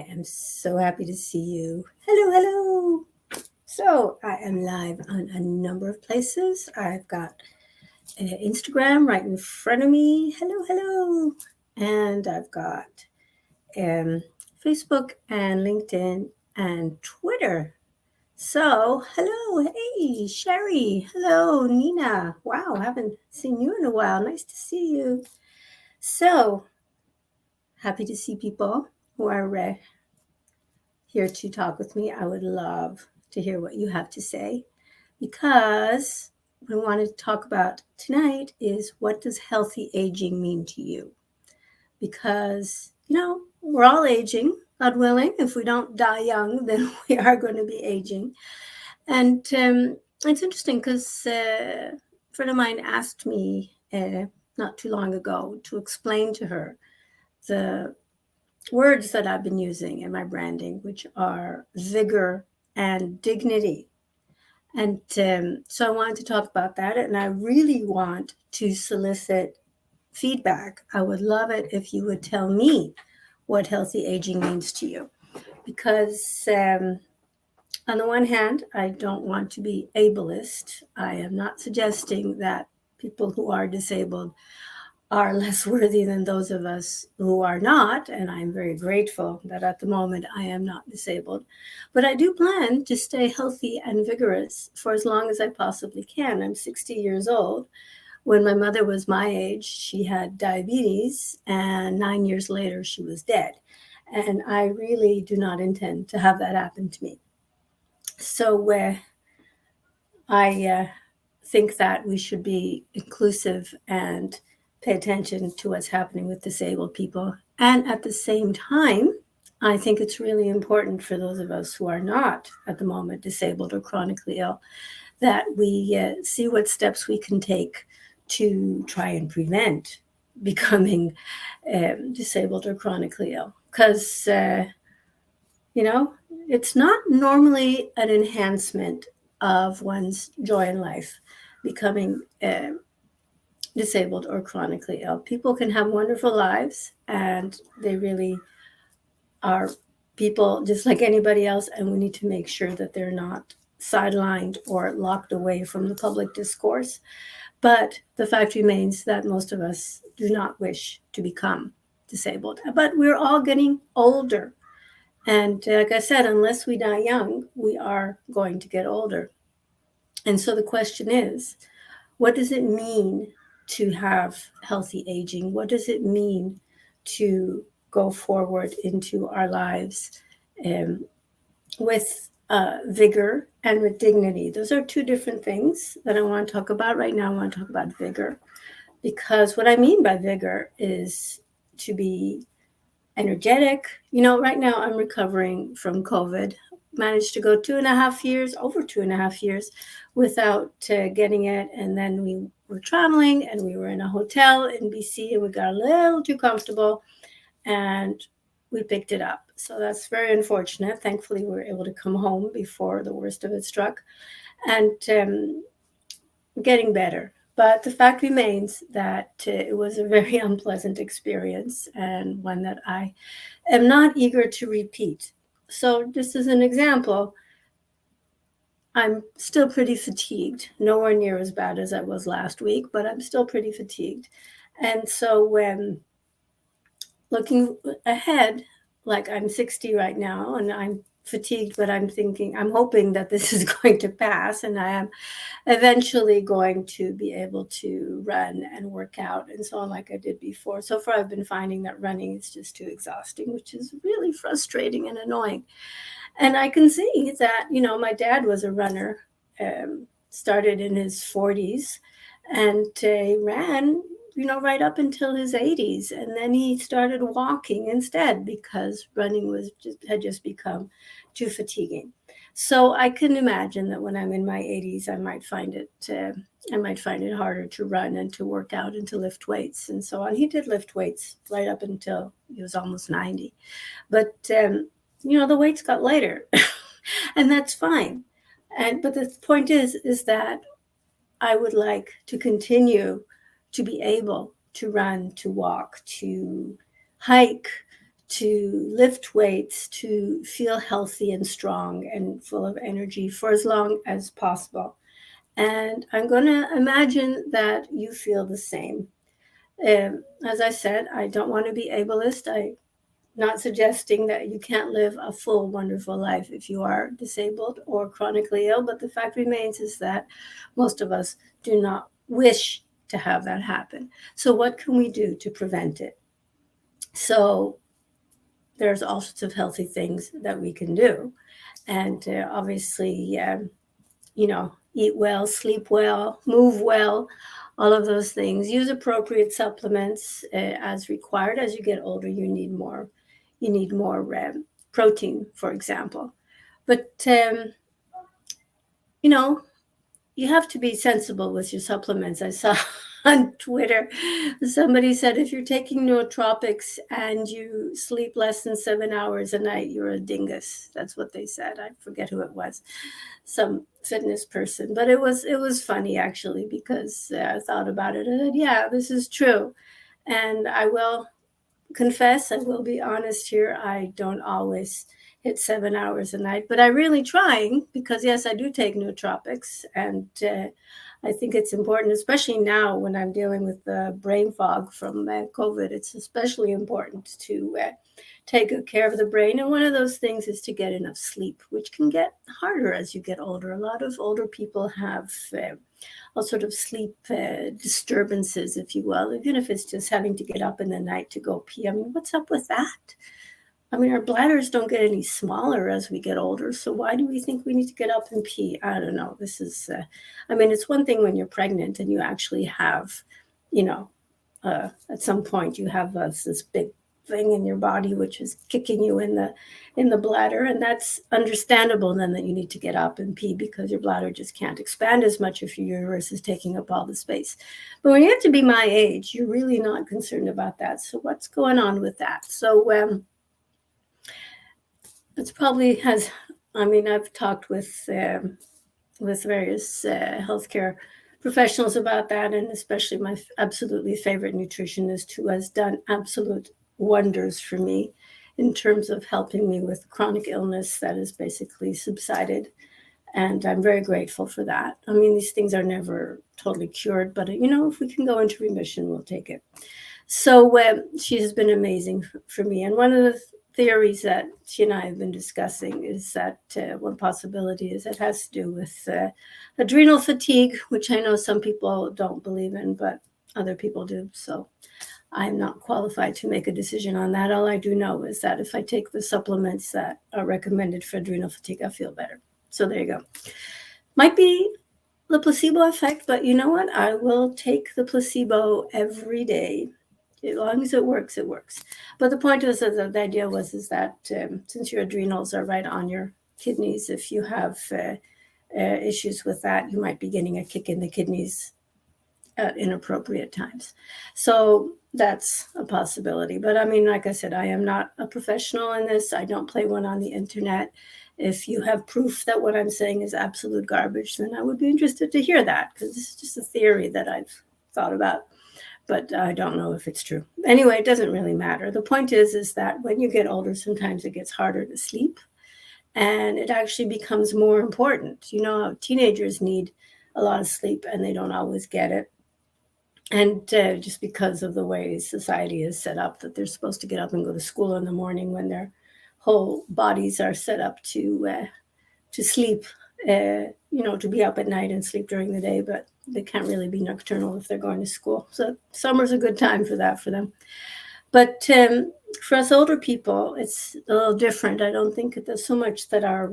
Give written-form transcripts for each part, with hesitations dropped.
am so happy to see you. Hello, hello. So, I am live on a number of places. I've got Instagram right in front of me. Hello, hello. And I've got um, Facebook and LinkedIn and Twitter. So, hello. Hey, Sherry. Hello, Nina. Wow, I haven't seen you in a while. Nice to see you. So, happy to see people who are here to talk with me. I would love to hear what you have to say because what I want to talk about tonight is what does healthy aging mean to you? Because, we're all aging, God willing. If we don't die young, then we are going to be aging. And it's interesting because a friend of mine asked me not too long ago to explain to her the words that I've been using in my branding, which are vigor and dignity. And so I wanted to talk about that. And I really want to solicit feedback. I would love it if you would tell me what healthy aging means to you. Because on the one hand, I don't want to be ableist. I am not suggesting that people who are disabled are less worthy than those of us who are not. And I'm very grateful that at the moment I am not disabled. But I do plan to stay healthy and vigorous for as long as I possibly can. I'm 60 years old. When my mother was my age, she had diabetes, and 9 years later, she was dead. And I really do not intend to have that happen to me. So I think that we should be inclusive and pay attention to what's happening with disabled people. And at the same time, I think it's really important for those of us who are not at the moment disabled or chronically ill that we see what steps we can take to try and prevent becoming disabled or chronically ill. Because, it's not normally an enhancement of one's joy in life becoming disabled or chronically ill. People can have wonderful lives and they really are people just like anybody else, and we need to make sure that they're not sidelined or locked away from the public discourse. But the fact remains that most of us do not wish to become disabled. But we're all getting older. And like I said, unless we die young, we are going to get older. And so the question is, what does it mean to have healthy aging? What does it mean to go forward into our lives with vigor and with dignity? Those are two different things that I want to talk about right now. I want to talk about vigor because what I mean by vigor is to be energetic. Right now I'm recovering from COVID. Managed to go 2.5 years, over 2.5 years, without getting it. And then we were traveling and we were in a hotel in BC and we got a little too comfortable and we picked it up. So that's very unfortunate. Thankfully, we were able to come home before the worst of it struck and getting better. But the fact remains that it was a very unpleasant experience and one that I am not eager to repeat. So just as an example, I'm still pretty fatigued, nowhere near as bad as I was last week, but I'm still pretty fatigued. And so when looking ahead, like I'm 60 right now and I'm fatigued, but I'm hoping that this is going to pass and I am eventually going to be able to run and work out and so on like I did before. So far, I've been finding that running is just too exhausting, which is really frustrating and annoying. And I can see that, my dad was a runner, started in his 40s and he ran, right up until his 80s. And then he started walking instead because running had just become too fatiguing. So I can imagine that when I'm in my 80s, I might find it harder to run and to work out and to lift weights and so on. He did lift weights right up until he was almost 90. But, the weights got lighter and that's fine. But the point is that I would like to continue to be able to run, to walk, to hike, to lift weights, to feel healthy and strong and full of energy for as long as possible. And I'm going to imagine that you feel the same. As I said, I don't want to be ableist. I'm not suggesting that you can't live a full, wonderful life if you are disabled or chronically ill. But the fact remains is that most of us do not wish to have that happen. So what can we do to prevent it? So there's all sorts of healthy things that we can do. And obviously, eat well, sleep well, move well, all of those things. Use appropriate supplements as required. As you get older, you need more. You need more protein, for example. But you have to be sensible with your supplements. I saw on Twitter somebody said if you're taking nootropics and you sleep less than 7 hours a night, you're a dingus. That's what they said. I forget who it was, some fitness person, but it was funny actually, because I thought about it and said, yeah, this is true. And I will confess, I will be honest here, I don't always hit 7 hours a night, but I'm really trying, because yes, I do take nootropics, and I think it's important, especially now when I'm dealing with the brain fog from COVID. It's especially important to take good care of the brain. And one of those things is to get enough sleep, which can get harder as you get older. A lot of older people have all sort of sleep disturbances, if you will, even if it's just having to get up in the night to go pee. I mean, what's up with that? I mean, our bladders don't get any smaller as we get older. So why do we think we need to get up and pee? I don't know. This is, it's one thing when you're pregnant and you actually have, at some point you have this big thing in your body which is kicking you in the bladder, and that's understandable then, that you need to get up and pee because your bladder just can't expand as much if your uterus is taking up all the space. But when you have to be my age, you're really not concerned about that. So what's going on with that? So it's probably has, I've talked with various healthcare professionals about that, and especially my absolutely favorite nutritionist, who has done absolute wonders for me in terms of helping me with chronic illness that has basically subsided. And I'm very grateful for that. I mean, these things are never totally cured, but if we can go into remission, we'll take it. So she has been amazing for me. And one of the theories that she and I have been discussing is that one possibility is it has to do with adrenal fatigue, which I know some people don't believe in, but other people do. So I'm not qualified to make a decision on that. All I do know is that if I take the supplements that are recommended for adrenal fatigue, I feel better. So there you go. Might be the placebo effect, but you know what? I will take the placebo every day. As long as it works, it works. But the point was, the idea was that since your adrenals are right on your kidneys, if you have issues with that, you might be getting a kick in the kidneys at inappropriate times. So that's a possibility. But like I said, I am not a professional in this. I don't play one on the internet. If you have proof that what I'm saying is absolute garbage, then I would be interested to hear that, because this is just a theory that I've thought about. But I don't know if it's true. Anyway, it doesn't really matter. The point is that when you get older, sometimes it gets harder to sleep, and it actually becomes more important. Teenagers need a lot of sleep, and they don't always get it. And just because of the way society is set up, that they're supposed to get up and go to school in the morning when their whole bodies are set up to sleep, to be up at night and sleep during the day, but they can't really be nocturnal if they're going to school. So summer's a good time for that for them. But for us older people, it's a little different. I don't think there's so much that our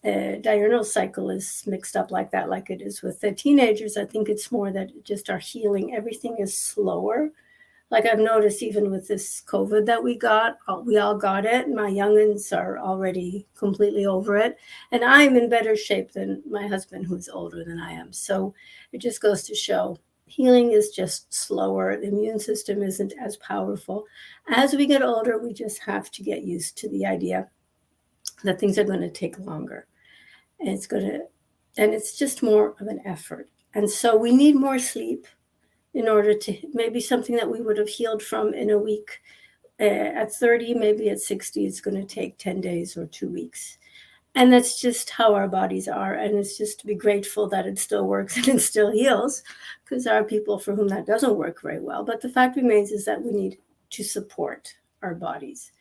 diurnal cycle is mixed up like that, like it is with the teenagers. I think it's more that just our healing, everything is slower. Like I've noticed even with this COVID that we all got it. My youngins are already completely over it. And I'm in better shape than my husband, who's older than I am. So it just goes to show healing is just slower. The immune system isn't as powerful. As we get older, we just have to get used to the idea that things are going to take longer. And it's just more of an effort. And so we need more sleep in order to, maybe something that we would have healed from in a week At 30, maybe at 60, it's going to take 10 days or 2 weeks. And that's just how our bodies are. And it's just to be grateful that it still works and it still heals, because there are people for whom that doesn't work very well. But the fact remains is that we need to support our bodies.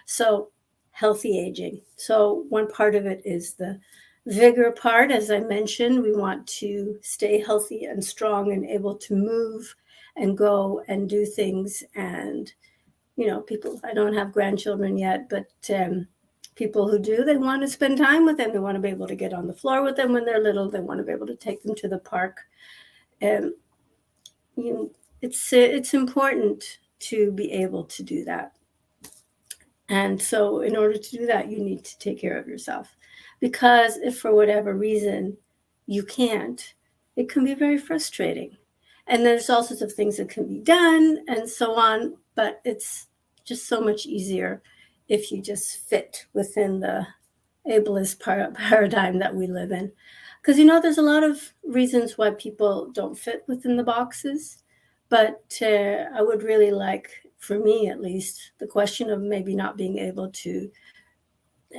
So healthy aging. So one part of it is the vigor part. As I mentioned, we want to stay healthy and strong and able to move and go and do things. And, people, I don't have grandchildren yet, but people who do, they want to spend time with them. They want to be able to get on the floor with them when they're little. They want to be able to take them to the park. It's important to be able to do that. And so in order to do that, you need to take care of yourself. Because if for whatever reason you can't, it can be very frustrating. And there's all sorts of things that can be done and so on. But it's just so much easier if you just fit within the ableist paradigm that we live in. Because, there's a lot of reasons why people don't fit within the boxes. But I would really like, for me at least, the question of maybe not being able to,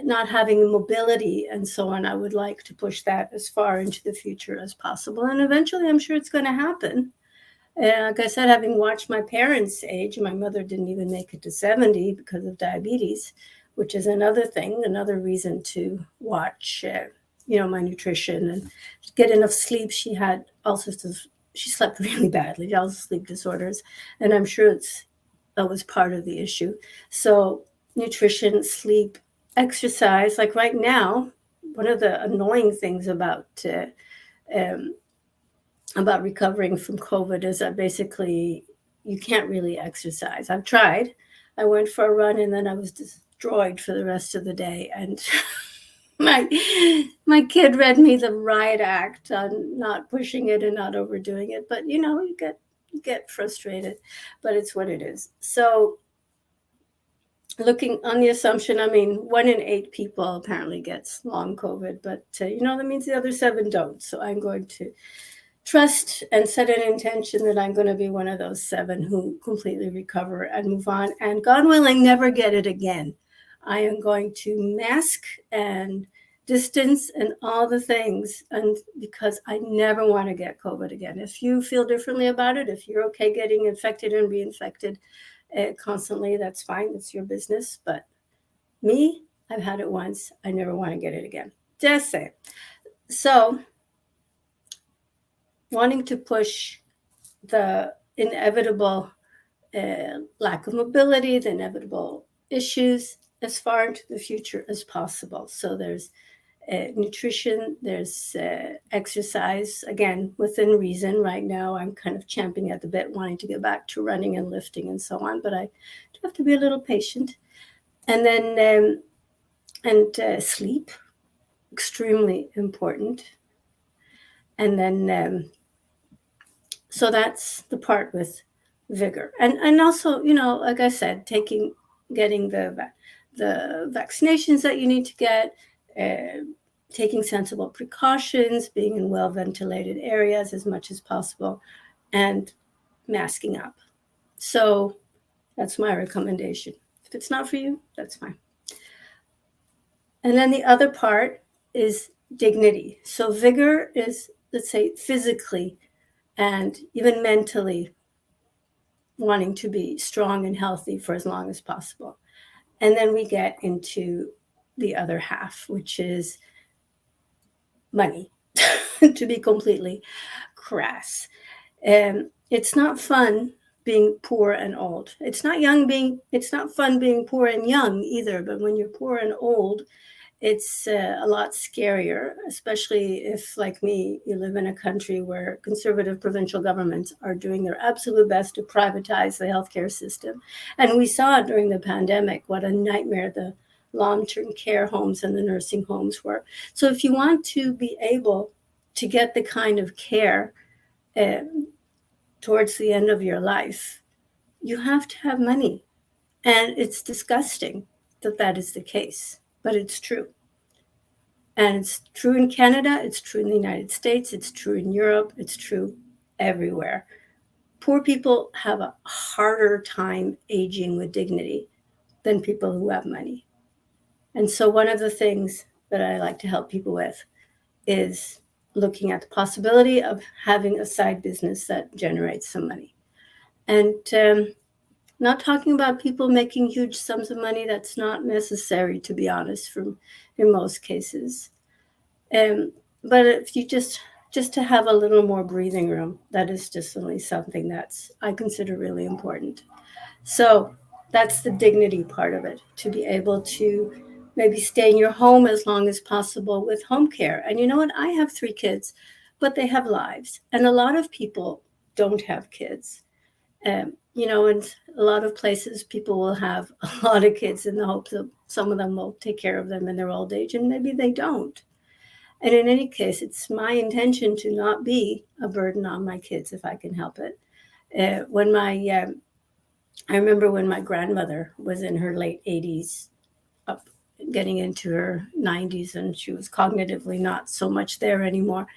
not having mobility and so on, I would like to push that as far into the future as possible. And eventually I'm sure it's going to happen. Like I said, having watched my parents age, my mother didn't even make it to 70 because of diabetes, which is another thing, another reason to watch, my nutrition and get enough sleep. She had all sorts of, she slept really badly, all sleep disorders. And I'm sure that was part of the issue. So nutrition, sleep, exercise, like right now, one of the annoying things about recovering from COVID is that basically you can't really exercise. I've tried. I went for a run and then I was destroyed for the rest of the day. And my kid read me the riot act on not pushing it and not overdoing it. But you get frustrated, but it's what it is. So looking on the assumption, 1 in 8 people apparently gets long COVID, but that means the other 7 don't. So I'm going to trust and set an intention that I'm going to be one of those 7 who completely recover and move on, and God willing, never get it again. I am going to mask and distance and all the things, and because I never want to get COVID again. If you feel differently about it, if you're okay getting infected and reinfected constantly, that's fine. It's your business. But me, I've had it once. I never want to get it again. Just saying. So wanting to push the inevitable lack of mobility, the inevitable issues as far into the future as possible. So there's nutrition, there's exercise, again, within reason. Right now, I'm kind of champing at the bit, wanting to get back to running and lifting and so on, but I do have to be a little patient. And then, sleep, extremely important. And then, so that's the part with vigor. And also, like I said, getting the vaccinations that you need to get, taking sensible precautions, being in well-ventilated areas as much as possible, and masking up. So that's my recommendation. If it's not for you, that's fine. And then the other part is dignity. So vigor is, let's say, physically and even mentally wanting to be strong and healthy for as long as possible. And then we get into the other half, which is money, to be completely crass. It's not fun being poor and old. It's not fun being poor and young either, but when you're poor and old, it's a lot scarier, especially if, like me, you live in a country where conservative provincial governments are doing their absolute best to privatize the healthcare system. And we saw during the pandemic what a nightmare the long-term care homes and the nursing homes were. So if you want to be able to get the kind of care towards the end of your life, you have to have money. And it's disgusting that is the case, but it's true. And it's true in Canada, it's true in the United States, it's true in Europe, it's true everywhere. Poor people have a harder time aging with dignity than people who have money. And so one of the things that I like to help people with is looking at the possibility of having a side business that generates some money. And not talking about people making huge sums of money. That's not necessary, to be honest, in most cases. But if you just to have a little more breathing room, that is just only something that's I consider really important. So that's the dignity part of it, to be able to maybe stay in your home as long as possible with home care. And you know what? I have 3 kids, but they have lives. And a lot of people don't have kids. In a lot of places, people will have a lot of kids in the hopes that some of them will take care of them in their old age, and maybe they don't. And in any case, it's my intention to not be a burden on my kids if I can help it. I remember when my grandmother was in her late 80s, up getting into her 90s, and she was cognitively not so much there anymore.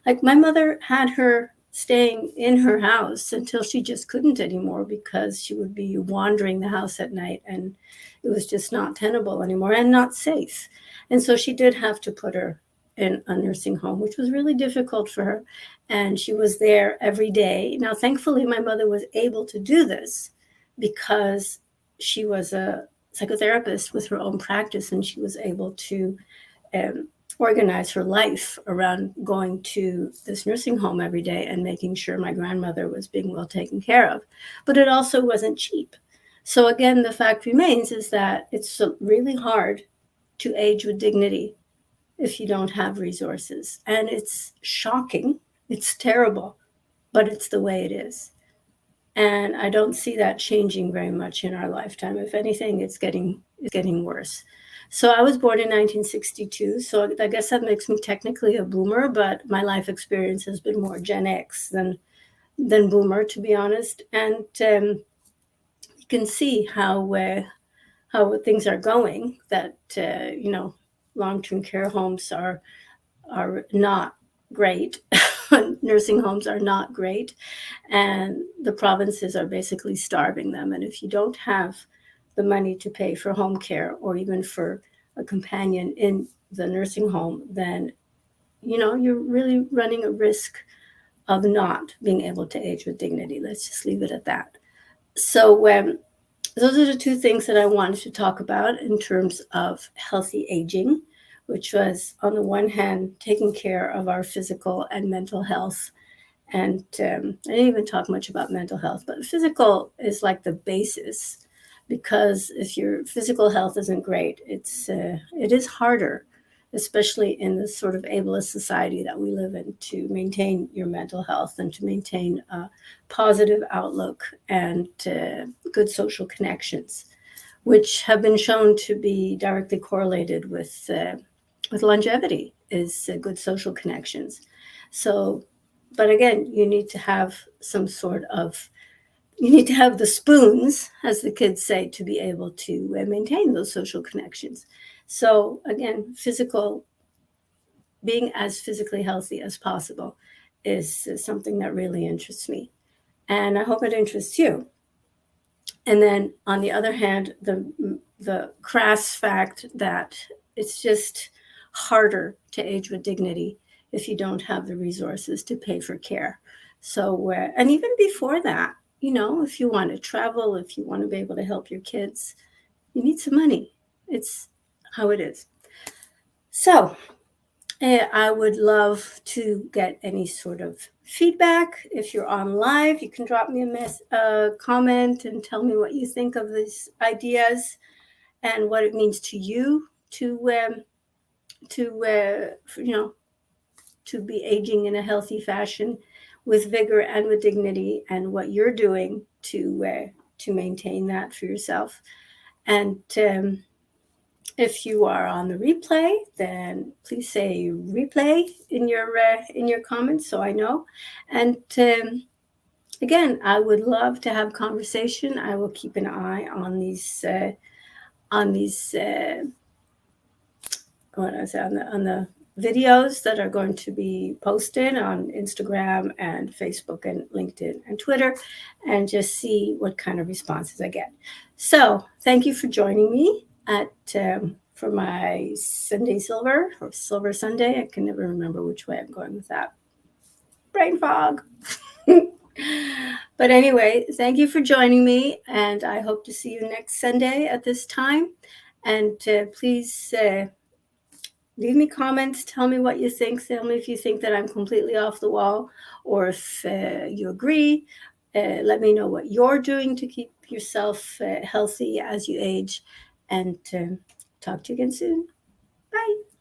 Like, my mother had her staying in her house until she just couldn't anymore, because she would be wandering the house at night, and it was just not tenable anymore and not safe. And so she did have to put her in a nursing home, which was really difficult for her. And she was there every day. Now, thankfully, my mother was able to do this because she was a psychotherapist with her own practice, and she was able to organize her life around going to this nursing home every day and making sure my grandmother was being well taken care of. But it also wasn't cheap. So again, the fact remains is that it's really hard to age with dignity if you don't have resources. And it's shocking. It's terrible, but it's the way it is. And I don't see that changing very much in our lifetime. If anything, it's getting worse. So I was born in 1962. So I guess that makes me technically a boomer, but my life experience has been more Gen X than boomer, to be honest. And you can see how things are going. That long-term care homes are not great. Nursing homes are not great, and the provinces are basically starving them. And if you don't have the money to pay for home care or even for a companion in the nursing home, then you're really running a risk of not being able to age with dignity. Let's just leave it at that. So those are the 2 things that I wanted to talk about in terms of healthy aging, which was, on the one hand, taking care of our physical and mental health. And I didn't even talk much about mental health, but physical is like the basis, because if your physical health isn't great, it is harder, especially in the sort of ableist society that we live in, to maintain your mental health and to maintain a positive outlook and good social connections, which have been shown to be directly correlated with longevity, is good social connections. So, but again, you need to have the spoons, as the kids say, to be able to maintain those social connections. So again, being as physically healthy as possible is something that really interests me. And I hope it interests you. And then on the other hand, the crass fact that it's just harder to age with dignity if you don't have the resources to pay for care. So, and even before that, if you want to travel, if you want to be able to help your kids, you need some money. It's how it is. So I would love to get any sort of feedback. If you're on live, you can drop me a comment and tell me what you think of these ideas and what it means to you to be aging in a healthy fashion with vigor and with dignity, and what you're doing to maintain that for yourself. And if you are on the replay, then please say replay in your comments so I know. And again, I would love to have conversation. I will keep an eye on these what I say on the videos that are going to be posted on Instagram and Facebook and LinkedIn and Twitter, and just see what kind of responses I get. So thank you for joining me at for my Sunday Silver or Silver Sunday. I can never remember which way I'm going with that. Brain fog. But anyway, thank you for joining me, and I hope to see you next Sunday at this time. And please leave me comments. Tell me what you think. Tell me if you think that I'm completely off the wall, or if you agree. Let me know what you're doing to keep yourself healthy as you age. And talk to you again soon. Bye.